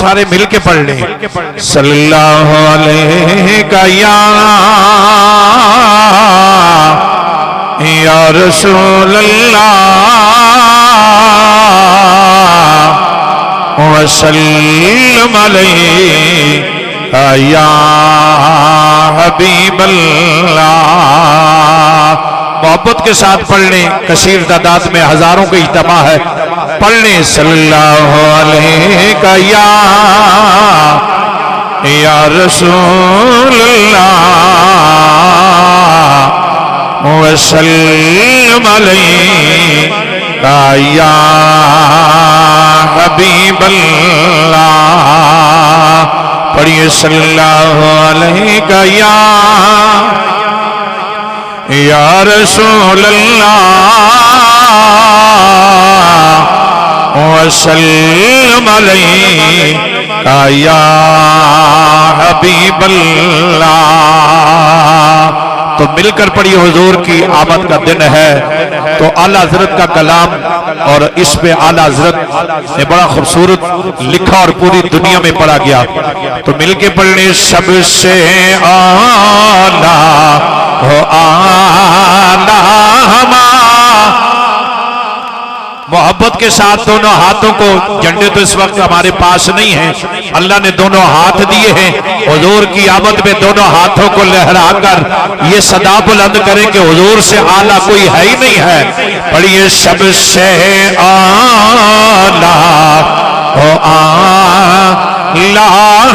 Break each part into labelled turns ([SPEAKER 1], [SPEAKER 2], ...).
[SPEAKER 1] सारे मिलके पढ़ लें। सल्लल्लाहु अलैहि या रसूल अल्लाह वसल्लम अलैका या हबीब अल्लाह। मोहब्बत के साथ पढ़ लें, कसीर तादाद में हजारों का इज्तिमा है, पढ़ लें। सल्लल्लाहु अलैका या रसूल अल्लाह वसल्लम अलैका या हबीब अल्लाह। पढ़िए सल्लल्लाहु अलैका या रसूल अल्लाह वसल्लम अलैका या हबीब अल्लाह। तो मिलकर पढ़िए, हुजूर की आमद का दिन है तो आला हजरत का कलाम, और इस पे आला हजरत ने बड़ा खूबसूरत लिखा और पूरी दुनिया में पढ़ा गया। तो मिलके पढ़ने सबसे आला हो आला हमा। मोहब्बत के साथ दोनों हाथों को, झंडे तो इस वक्त हमारे पास नहीं है, अल्लाह ने दोनों हाथ दिए हैं। हुजूर की आमद में दोनों हाथों को लहराकर ये सदा बुलंद करें कि हुजूर से आला कोई है ही नहीं है। पढ़िए सबसे आला हो आला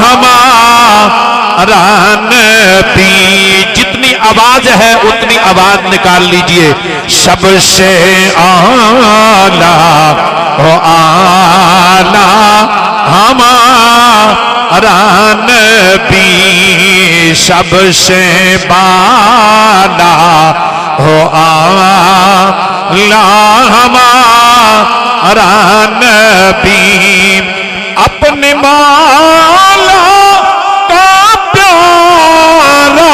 [SPEAKER 1] हमारा नबी। जितनी आवाज है उतनी आवाज निकाल लीजिए। सबसे आला हो आला हमारा नबी, सबसे बाला हो आला हमारा नबी। अपने माला का प्यारा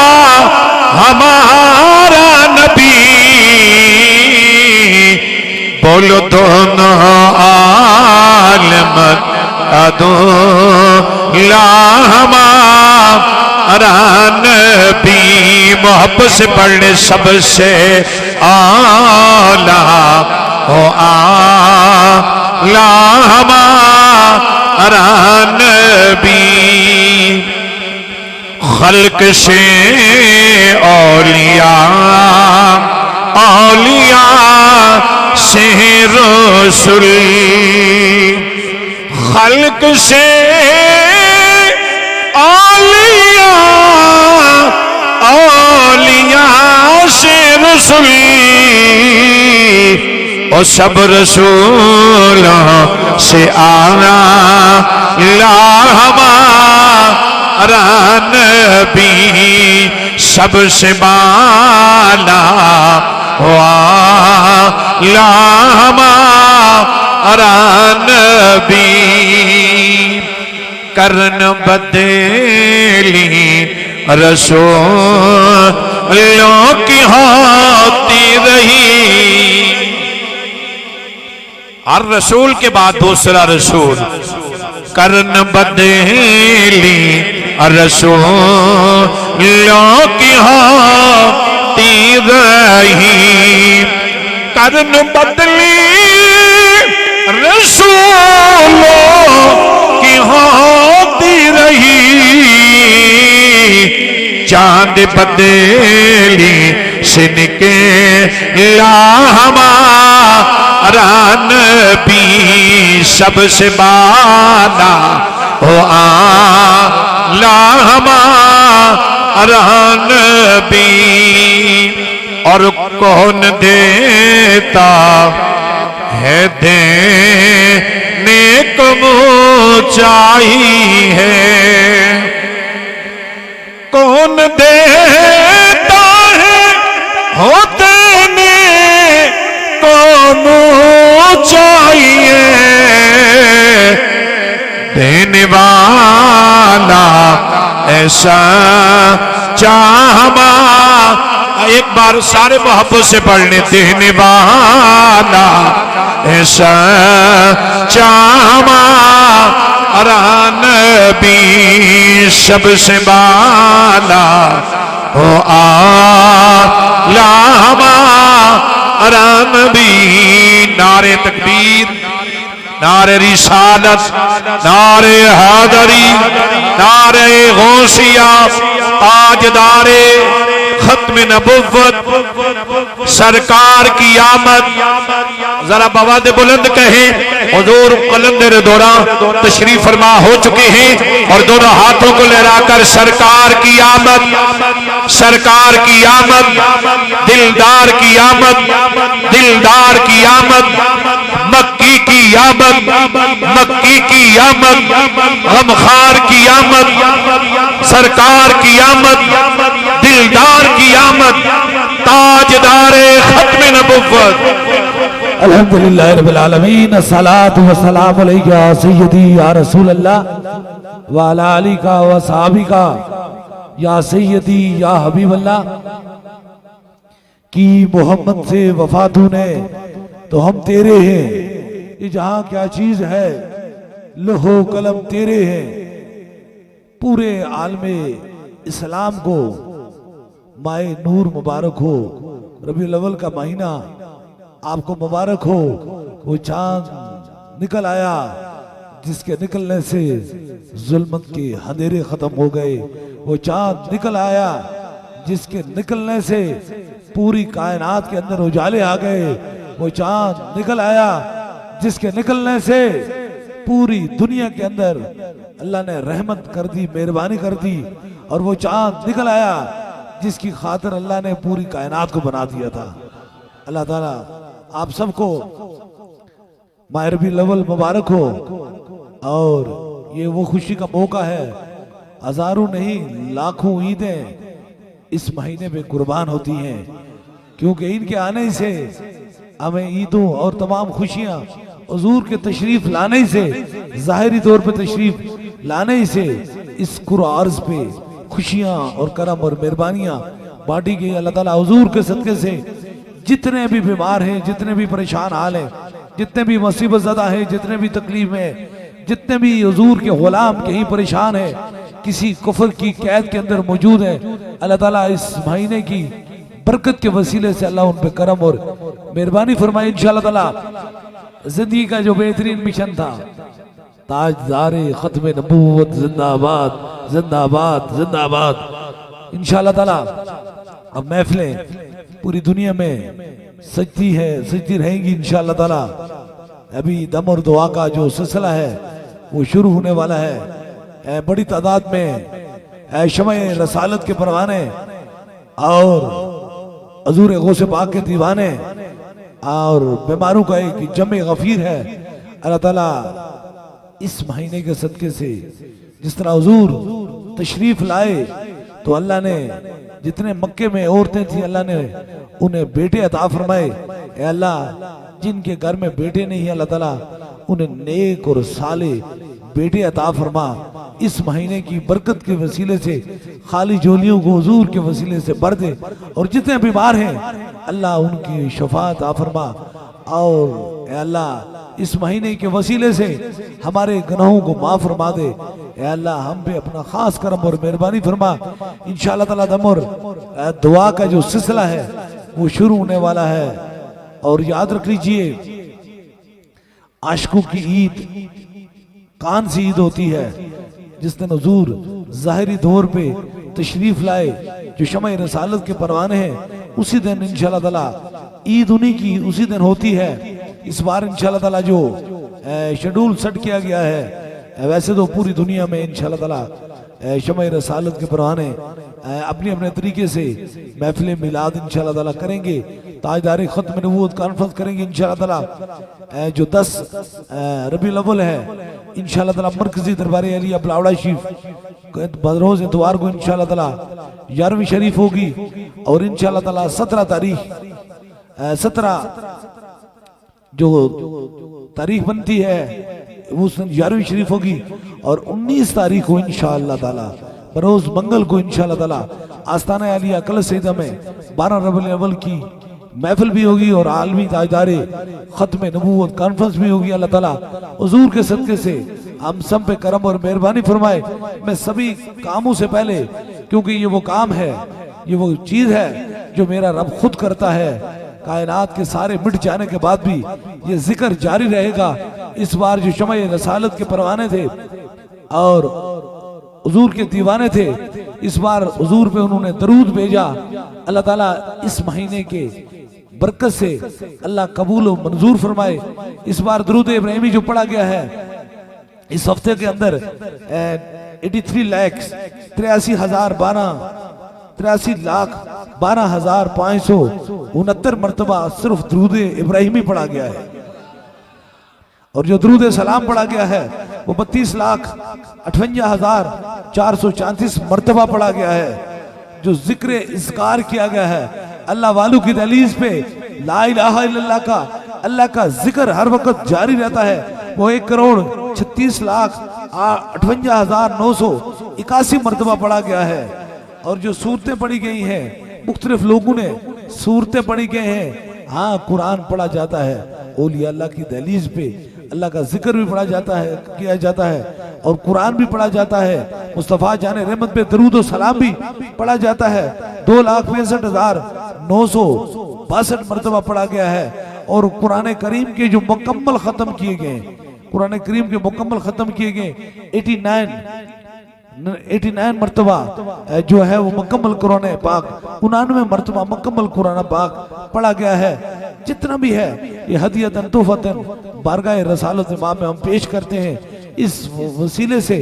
[SPEAKER 1] हमारा नबी। बोलो दोनों आलम अदोला हमारा नबी। मोहब्बत से पढ़ने सबसे आला हो आला हमारा नबी। खल्क से औलिया, औलिया से रसूल। खल्क से औलिया, औलिया से रसूल। और सब रसूलों से आला हमारा नबी। सबसे बाला वाला हमारा नबी। करन बदली रसूलों की होती रही। हर रसूल के बाद दूसरा रसूल। करन बदली रसूलों की होती रही। करन बदली रसूलों की होती रही। चांद बदली सिनके हमारा नबी। सबसे बाला हो आला हमारा नबी। और कौन देता है देने को चाहिए। कौन देता है हो देने को चाहिए। देने वाला ऐसा चाहमा। एक बार सारे मोहब्बत से पढ़ने। देने वाला ऐसा चाहमा सबसे बाला हो आला हमारा नबी। नारे तकबीर, नारे रिसालत, नारे हैदरी, नारे गौसिया, ताजदारे खत्म नबुव्वत सरकार की आमद। जरा बवाद बुलंद कहें, हुजूर कलंदर दौरा तशरीफ फरमा हो चुके हैं और दोनों हाथों को लहराकर सरकार की आमद, सरकार की आमद, दिलदार की आमद, दिलदार की आमद, मक्की की आमद, मक्की की आमद, गमखार की आमद, सरकार की आमद, दिलदार की आमद, ताजदारे खत्म नबुव्वत।
[SPEAKER 2] अल्हम्दुलिल्लाह रब्बिल आलमीन, अस्सलातु वस्सलामु अलैका सय्यदी या रसूल अल्लाह व अला आलिका व सहाबिका या सय्यदी या हबीब अल्लाह। कि मोहम्मद से वफा तूने तो हम तेरे हैं, ये जहां क्या चीज है लोहो कलम तेरे हैं। पूरे आलमे इस्लाम को माए नूर मुबारक हो, रबीउल अव्वल का महीना आपको मुबारक हो। वो चांद निकल आया जिसके निकलने से जुल्मत के अंधेरे खत्म हो गए। वो चांद निकल आया जिसके निकलने से पूरी कायनात के अंदर उजाले आ गए। वो चांद निकल आया जिसके निकलने से पूरी दुनिया के अंदर अल्लाह ने रहमत कर दी, मेहरबानी कर दी। और वो चांद निकल आया जिसकी खातिर अल्लाह ने पूरी कायनात को बना दिया था। अल्लाह ताला आप सबको माह रबीउल अव्वल मुबारक हो। और ये वो खुशी का मौका है, हजारों नहीं लाखों ईदें इस महीने में कुर्बान होती हैं, क्योंकि इनके आने से हमें ईदों और तमाम खुशियां हुजूर के तशरीफ लाने से, जाहिरी तौर पे तशरीफ लाने से इस कुर्आर्ज पे खुशियां और करम और मेहरबानियां बांटी गई। अल्लाह ताला हुजूर के सदके से जितने भी बीमार हैं, जितने भी परेशान हाल हैं, जितने भी मुसीबत ज़दा हैं, जितने भी तकलीफ में, जितने भी हुजूर के गुलाम कहीं परेशान है, किसी कुफर की कैद के अंदर मौजूद है, अल्लाह ताला इस महीने की बरकत के वसीले से अल्लाह उन पे करम और मेहरबानी फरमाए। इंशाअल्लाह ताला जिंदगी का जो बेहतरीन मिशन था, ताजदारे खत्म नबूवत जिंदाबाद जिंदाबाद जिंदाबाद। इंशाअल्लाह ताला अब महफिलें पूरी दुनिया में सजती है, सजती रहेंगी इंशाअल्लाह ताला। अभी दम और दुआ का जो सिलसिला है वो शुरू होने वाला है। बड़ी तादाद में शमए रसालत के परवाने और हजूर गौसे पाक के दीवाने और बीमारों का एक जमे गफीर है। अल्लाह ताला इस महीने के सदके से जिस तरह हुजूर तशरीफ लाए तो अल्लाह ने जितने मक्के में औरतें थी अल्लाह ने उन्हें बेटे अता फरमाए। ए अल्लाह जिनके घर में बेटे नहीं है अल्लाह ताला उन्हें नेक और साले बेटे अता फरमा। इस महीने की बरकत के वसीले से खाली झोलियों को हुजूर के वसीले से भर दे और जितने बीमार हैं अल्लाह उनकी शफाअत अता फरमा। और ए अल्लाह इस महीने के वसीले से हमारे गुनाहों को माफ फरमा दे। ए अल्लाह हम पे अपना खास करम और मेहरबानी फरमा। इंशाअल्लाह ताला दम और दुआ का जो सिलसिला है वो शुरू होने वाला है। और याद रख लीजिए आशिकों की ईद कान सी ईद होती है, जिस दिन हुजूर जाहिरी तौर पे तशरीफ लाए, जो शमए रसालत के परवाने हैं, उसी दिन इंशाअल्लाह ताला ईद उन्हीं की उसी दिन होती है। इस बार इंशाअल्लाह ताला जो शेड्यूल सेट किया गया है, वैसे तो पूरी दुनिया में इंशाअल्लाह ताला शमए रसालत के परवाने अपने अपने तरीके से महफिल मिलाद इंशाअल्लाह ताला करेंगे, ताजदारे खत्म नबूवत कॉन्फ्रेंस करेंगे इंशाअल्लाह ताला। जो 10 रबीउल अव्वल है इंशाअल्लाह ताला मरकजी दरबार अली अपलावड़ा शरीफ बरोज इतवार को इंशाअल्लाह ताला 11वीं शरीफ होगी। और इंशाअल्लाह ताला 17 तारीख 17 जो तारीख बनती है वो 11वीं शरीफ होगी। और 19 तारीख को इंशाअल्लाह ताला बरोज मंगल को इंशाअल्लाह ताला आस्ताना अलिया कल सईदा में 12 रबीउल अव्वल की महफिल भी होगी और आलमी ताजदारे खत्म नबूवत कॉन्फ्रेंस भी होगी। अल्लाह ताला हुजूर के सदके से हम सब पे करम और मेहरबानी फरमाए। मैं सभी कामों से पहले, क्योंकि ये वो काम है, ये वो चीज है जो मेरा रब खुद करता है, कायनात के सारे मिट जाने के बाद भी ये जिक्र जारी रहेगा। इस बार जो शमअ रसालत के परवाने थे और हुजूर के दीवाने थे, इस बार हुजूर पे उन्होंने दरूद भेजा। अल्लाह ताला इस महीने के बरकत से अल्लाह कबूल और मंजूर फरमाए। इस बार दरूद इब्राहिमी जो पढ़ा गया है इस हफ्ते के अंदर 83,12,569 मरतबा सिर्फ दरूद इब्राहिमी पढ़ा गया है। और जो दरूद सलाम पढ़ा गया है वो 32,58,434 मरतबा पढ़ा गया है। जो जिक्र इज़कार किया गया है अल्लाह वालों की दहलीज पे ला इलाहा इल्लल्लाह का अल्लाह का जिक्र हर वक्त जारी रहता है, वो 1,36,58,981 मरतबा पढ़ा गया है। और जो सूरतें पढ़ी गई हैं, मुख्तलिफ लोगों ने सूरतें पढ़ी गई हैं। हाँ, कुरान पढ़ा जाता है, औलिया अल्लाह की दहलीज पे अल्लाह का जिक्र भी पढ़ा जाता है, किया जाता है, और कुरान भी पढ़ा जाता है। मुस्तफ़ा जाने रहमत पे दरूद और सलाम भी पढ़ा जाता है। 2,65,962 मरतबा पढ़ा गया है। और कुरान करीम के जो मुकम्मल खत्म किए गए, कुरान करीम के मुकम्मल खत्म किए गए 89 मरतबा जो है वो मुकम्मल कुरान पाक, 99 मरतबा मुकम्मल कुरान पाक पढ़ा गया है। जितना भी है ये हदियतन तोहफतन बारगाह रसालत इमाम में हम पेश करते हैं। इस वसीले से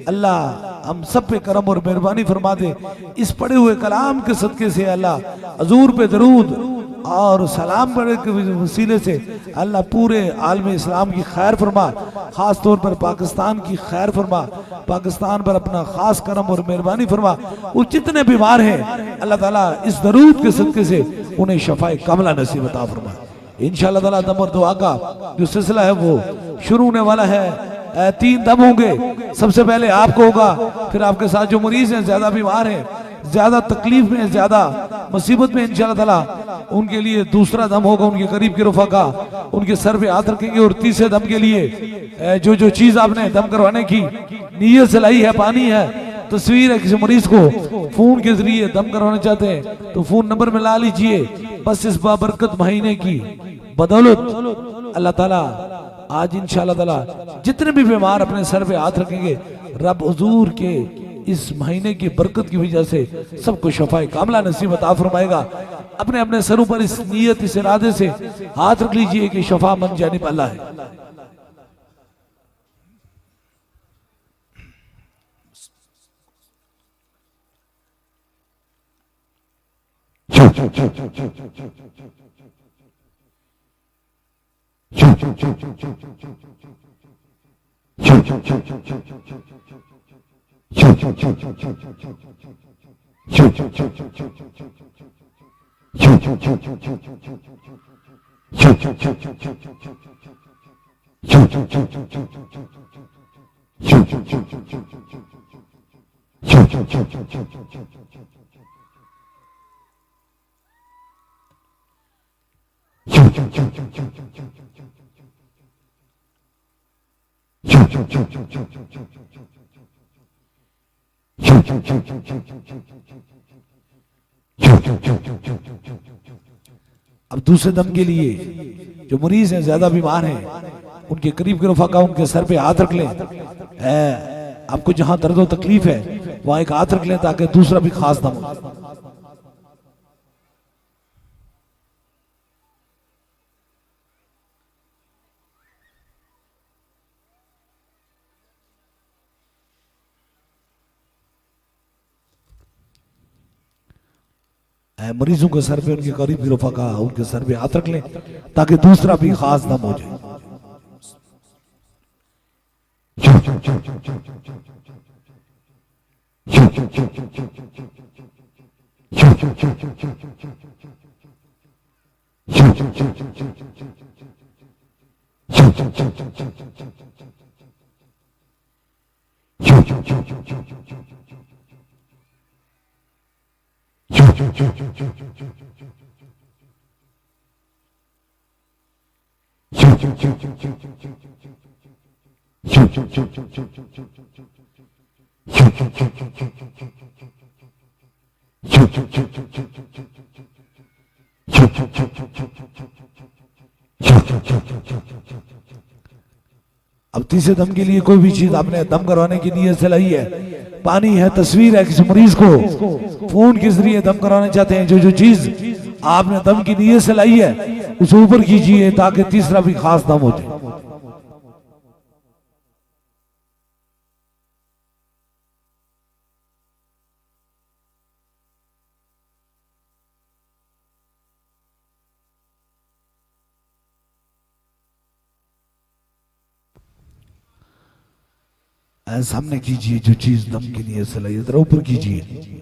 [SPEAKER 2] अल्लाह हम सब पे करम और मेहरबानी फरमा दे। इस पढ़े हुए कलाम के सदके से अल्लाह हजूर पे दरूद और सलाम पढ़े के वसीले से अल्लाह पूरे आलम इस्लाम की खैर फरमा, खास तौर पर पाकिस्तान की खैर फरमा, पाकिस्तान पर अपना खास करम और मेहरबानी फरमा। वो जितने बीमार हैं अल्लाह ताला इस दरूद के सदके से उन्हें शफाए कामला नसीब अता फरमा। इंशाअल्लाह ताला दम और दुआ का जो सिलसिला है वो शुरू होने वाला है। 3 दम होंगे, सबसे पहले आपको होगा, फिर आपके साथ जो मरीज हैं, ज्यादा बीमार हैं, ज्यादा तकलीफ में, ज्यादा मुसीबत में, इंशाअल्लाह ताला उनके लिए दूसरा दम होगा उनके करीब के रुफा का, उनके सर पे हाथ रखेंगे। और तीसरे दम के लिए जो चीज आपने दम करवाने की नीयत से लाई है, पानी है, तस्वीर है, किसी मरीज को फोन के जरिए दम करवाना चाहते हैं तो फोन नंबर में ला लीजिए। बस इस बाबरकत महीने की बदौलत अल्लाह ताला आज इंशाअल्लाह ताला जितने भी बीमार अपने सर पे हाथ रखेंगे, रब हुजूर के इस महीने की बरकत की वजह से सबको शफाए कामला नसीब अता फरमाएगा। अपने अपने सरों पर इस नियत, इस इरादे से हाथ रख लीजिए कि शफा मन जानिब अल्लाह है। अब दूसरे दम के लिए जो मरीज हैं, ज्यादा बीमार हैं, उनके करीब के रफा का उनके सर पे हाथ रख लें। आपको जहां दर्द और तकलीफ है वहां एक हाथ रख लें ताकि दूसरा भी खास दम हो। मरीजों के सर पे, उनके करीब की रफा का उनके सर पे हाथ रख लें ताकि दूसरा भी खास दम हो जाए। अब तीसरे दम के लिए कोई भी चीज आपने दम करवाने की नीयत से लाई है, पानी है, तस्वीर है, किसी मरीज को फोन के जरिए दम कराना चाहते हैं, जो जो चीज आपने दम की नीयत से लाई है उसे ऊपर कीजिए ताकि तीसरा भी खास दम हो जाए। सामने कीजिए जो चीज दम के लिए से लाई, जरा ऊपर कीजिए।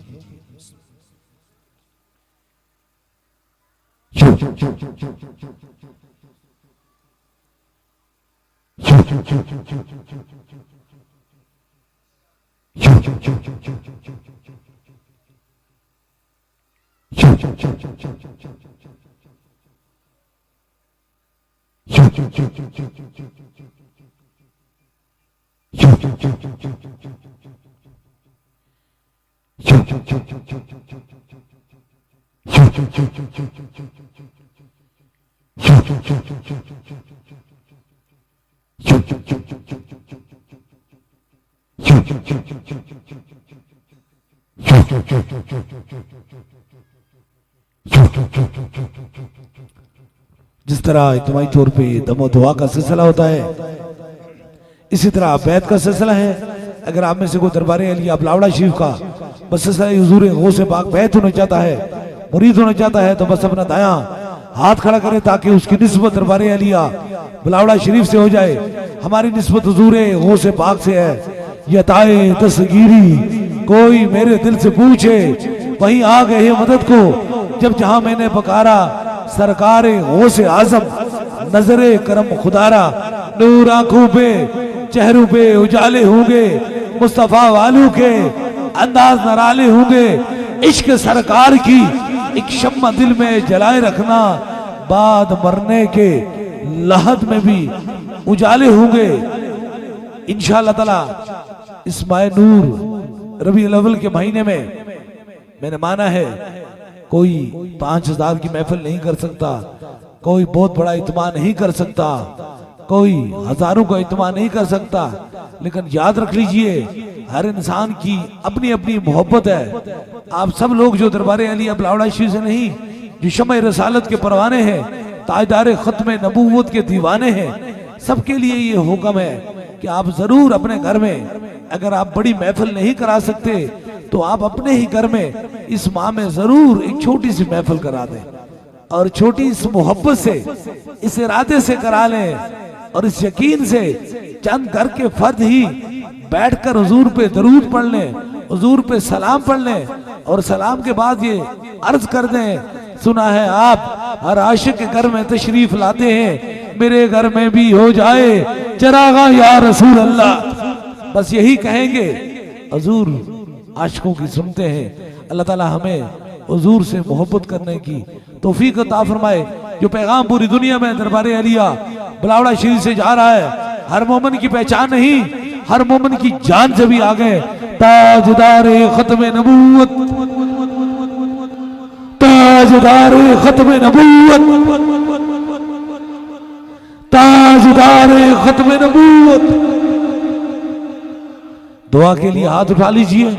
[SPEAKER 2] जिस तरह इज्तिमाई तौर पे दमो दुआ का सिलसिला होता है, इसी तरह बैत का सिलसिला है। अगर आप में से कोई दरबार अलिया बिलावड़ा शरीफ का बस हुजूर गौसे पाक बैत होना चाहता है, मुरीद होना चाहता है, तो बस अपना दायां हाथ खड़ा करे ताकि उसकी निस्बत दरबार अलिया बिलावड़ा शरीफ से हो जाए। हमारी निस्बत हुजूर गौसे पाक से है। यताए तस्गीरी कोई मेरे दिल से पूछे, वहीं आ गए हैं मदद को जब जहां मैंने पकारा। सरकार गौसे आजम नजरे करम खुदारा, नूर आंखों पे चेहरों पे उजाले होंगे, मुस्तफा वालों के अंदाज नराले होंगे। इश्क सरकार की एक शम्मा दिल में जलाए रखना, बाद मरने के लहद में भी उजाले होंगे। इंशाअल्लाह ताला इस माह नूर रबीउल अव्वल के महीने में मैंने माना है कोई 5000 की महफिल नहीं कर सकता, कोई बहुत बड़ा इत्मा नहीं कर सकता, कोई हजारों का इत्मा नहीं कर सकता, लेकिन याद रख लीजिए हर इंसान की अपनी अपनी मोहब्बत है। आप सब लोग जो दरबार अलिया बिलावड़ा शरीफ से नहीं, जो शम्म रसालत के परवाने हैं, ताजदार खत्म नबूवत के दीवाने हैं, सबके लिए ये हुक्म है कि आप जरूर अपने घर में, अगर आप बड़ी महफिल नहीं करा सकते तो आप अपने ही घर में इस माह में जरूर एक छोटी सी महफिल करा दें, और छोटी इस मोहब्बत से, इस इरादे से करा लें, और इस यकीन से चंद घर के फर्द ही बैठकर हुजूर पे दरूद पढ़ लें, हुजूर पे सलाम पढ़ लें, और सलाम के बाद ये अर्ज कर दें, सुना है आप हर आशिक के घर में तशरीफ लाते हैं, मेरे घर में भी हो जाए चरागा या रसूल अल्लाह। बस यही कहेंगे, हुजूर आशिकों की सुनते हैं। अल्लाह ताला हमें हुजूर से मोहब्बत करने की तौफीक अता फरमाए। जो पैगाम पूरी दुनिया में दरबार अलिया बिलावड़ा शरीफ से जा रहा है, हर मोमिन की पहचान नहीं, हर मोमिन की जान से भी आगे। ताजदार खत्म नबूवत, ताजदार खत्म नबूवत, ताजदार खत्म नबूवत। दुआ के लिए हाथ उठा लीजिए,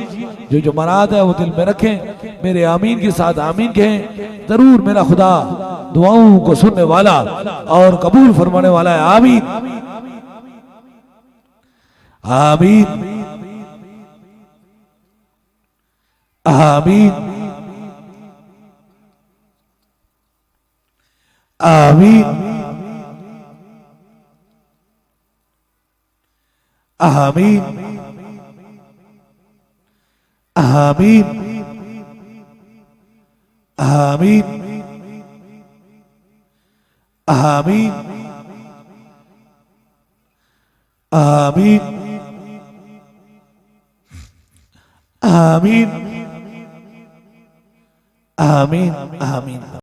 [SPEAKER 2] जो जो मराद है वो दिल में रखें, मेरे आमीन के साथ आमीन कहें। जरूर मेरा खुदा दुआओं को सुनने वाला और कबूल फरमाने वाला है। आमीन आमीन आमीन आमीन आमीन आमीन आमीन आमीन आमीन आमीन आमीन आमीन।